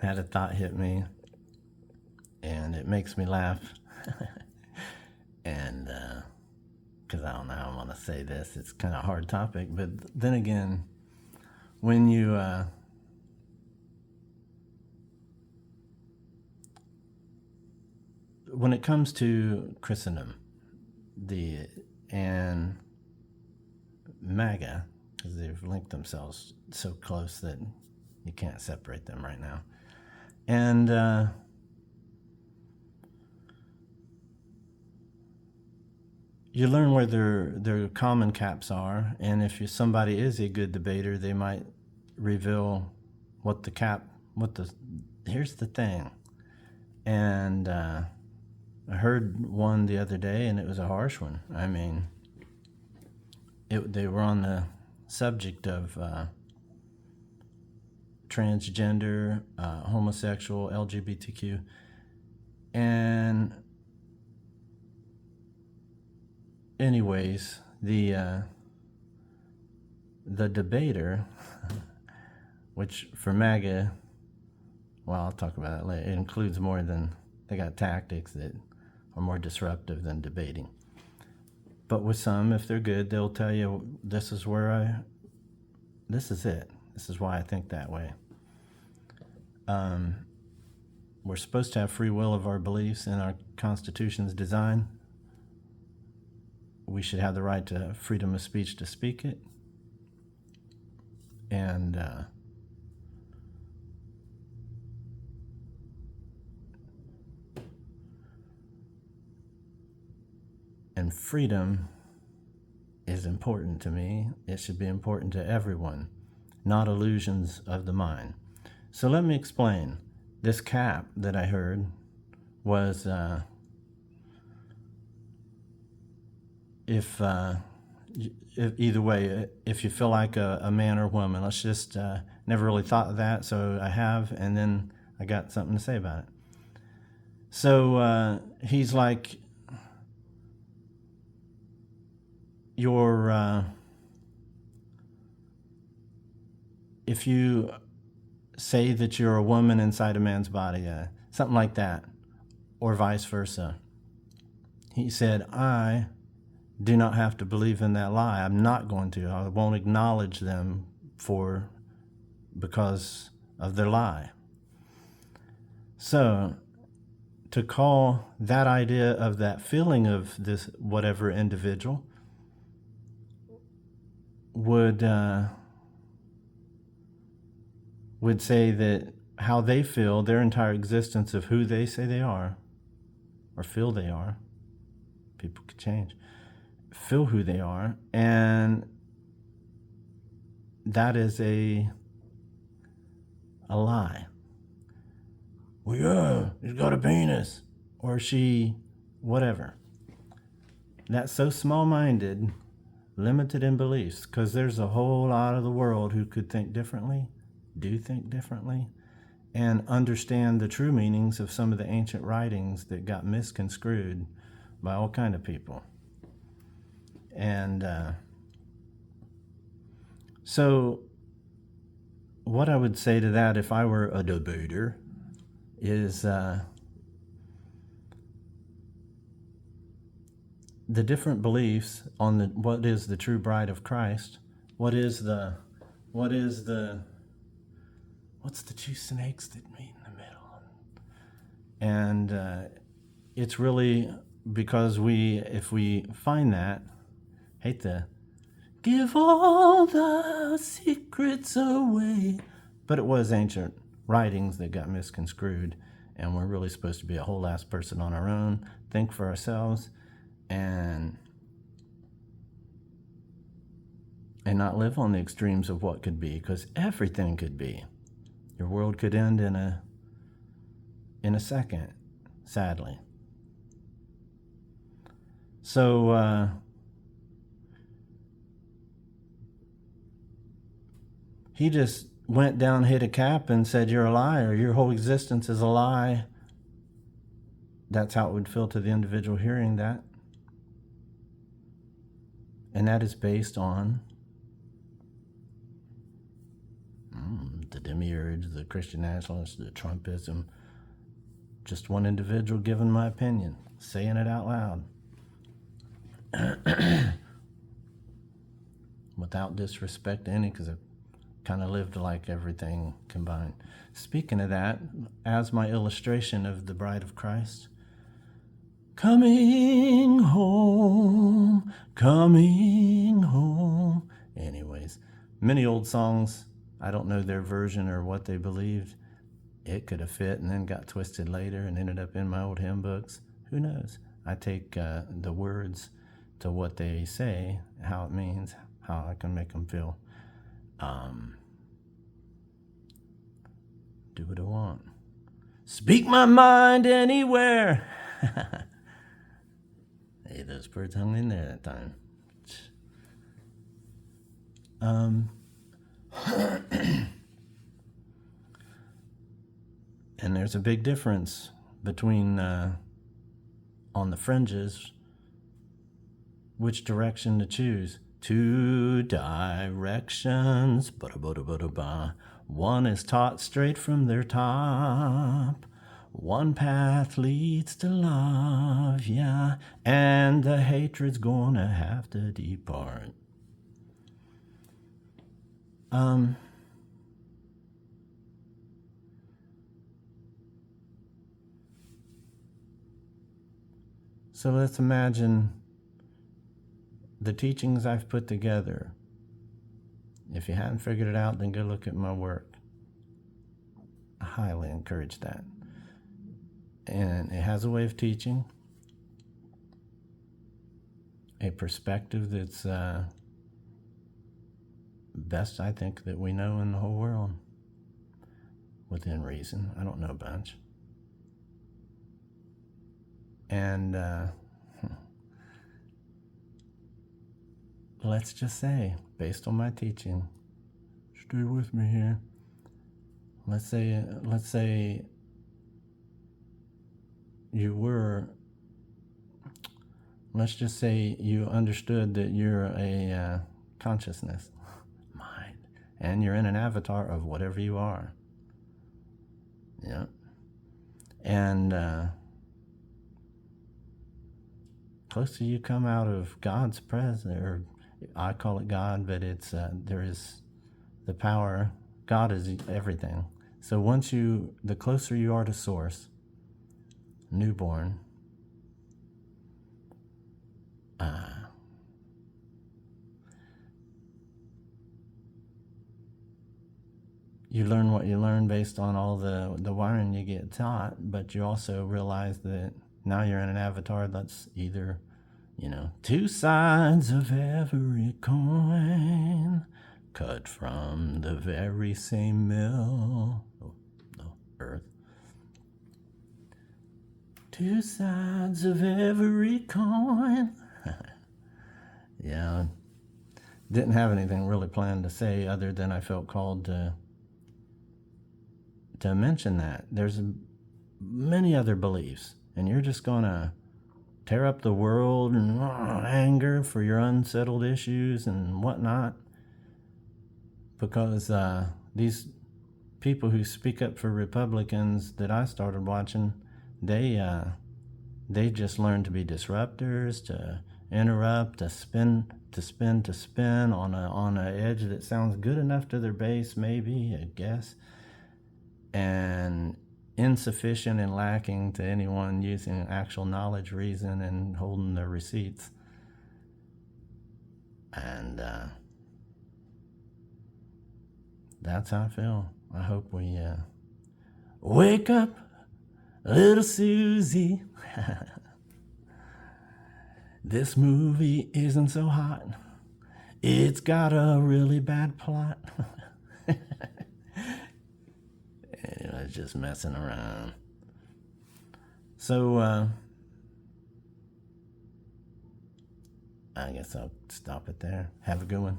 had a thought hit me, and it makes me laugh. And because I don't know how I want to say this, it's kind of a hard topic. But then again, when you when it comes to Christendom, and MAGA, because they've linked themselves so close that you can't separate them right now, and you learn where their common caps are, and if somebody is a good debater, they might reveal what the cap, here's the thing. And I heard one the other day, and it was a harsh one. I mean, they were on the subject of transgender, homosexual, LGBTQ, and anyways, the debater, which for MAGA, well, I'll talk about it later. It includes more than, they got tactics that are more disruptive than debating. But with some, if they're good, they'll tell you, this is it. This is why I think that way. We're supposed to have free will of our beliefs in our Constitution's design. We should have the right to freedom of speech to speak it. And freedom is important to me. It should be important to everyone, not illusions of the mind. So let me explain. This cap that I heard was if either way, if you feel like a man or woman, let's just never really thought of that, so I have, and then I got something to say about it. So he's like, if you say that you're a woman inside a man's body, something like that, or vice versa. He said, I do not have to believe in that lie. I'm not going to. I won't acknowledge them because of their lie. So to call that idea of that feeling of this whatever individual would say that how they feel, their entire existence of who they say they are or feel they are, people could change, feel who they are, and that is a lie. Well, yeah, he's got a penis, or she, whatever. That's so small-minded, limited in beliefs, because there's a whole lot of the world who could think differently, do think differently, and understand the true meanings of some of the ancient writings that got misconstrued by all kind of people. And so what I would say to that, if I were a debater, is the different beliefs on what is the true bride of Christ, what's the two snakes that meet in the middle? And it's really because if we find that, hate to give all the secrets away, but it was ancient writings that got misconstrued, and we're really supposed to be a whole ass person on our own, think for ourselves, and not live on the extremes of what could be, because everything could be. Your world could end in a second, sadly. So he just went down, hit a cap, and said, you're a liar. Your whole existence is a lie. That's how it would feel to the individual hearing that. And that is based on the demiurge, the Christian nationalists, the Trumpism. Just one individual giving my opinion, saying it out loud. Without disrespect to any, because I kind of lived like everything combined. Speaking of that, as my illustration of the Bride of Christ, coming home, coming home. Anyways, many old songs, I don't know their version or what they believed. It could have fit and then got twisted later and ended up in my old hymn books. Who knows? I take the words to what they say, how it means, how I can make them feel. Do what I want. Speak my mind anywhere. Hey, those birds hung in there that time. And there's a big difference between on the fringes which direction to choose. Two directions, ba-da-ba-da-ba-da-ba. One is taught straight from their top. One path leads to love, yeah, and the hatred's gonna have to depart. So let's imagine the teachings I've put together. If you haven't figured it out, then go look at my work. I highly encourage that. And it has a way of teaching, a perspective that's best, I think, that we know in the whole world, within reason. I don't know a bunch. And let's just say, based on my teaching, stay with me here. Let's say you were, let's just say you understood that you're a consciousness, mind, and you're in an avatar of whatever you are. Yeah. And closer you come out of God's presence, or I call it God, but it's there is the power. God is everything. So once the closer you are to Source, newborn, you learn what you learn based on all the wiring you get taught, but you also realize that now you're in an avatar that's either, two sides of every coin, cut from the very same mill, the earth. Two sides of every coin. Yeah, didn't have anything really planned to say other than I felt called to mention that. There's many other beliefs, and you're just going to tear up the world and anger for your unsettled issues and whatnot, because these people who speak up for Republicans that I started watching, they just learn to be disruptors, to interrupt, to spin on an edge that sounds good enough to their base, maybe, I guess, and insufficient and lacking to anyone using actual knowledge, reason, and holding their receipts. And that's how I feel. I hope we wake up, little Susie. This movie isn't so hot. It's got a really bad plot. Anyway, just messing around. So, I guess I'll stop it there. Have a good one.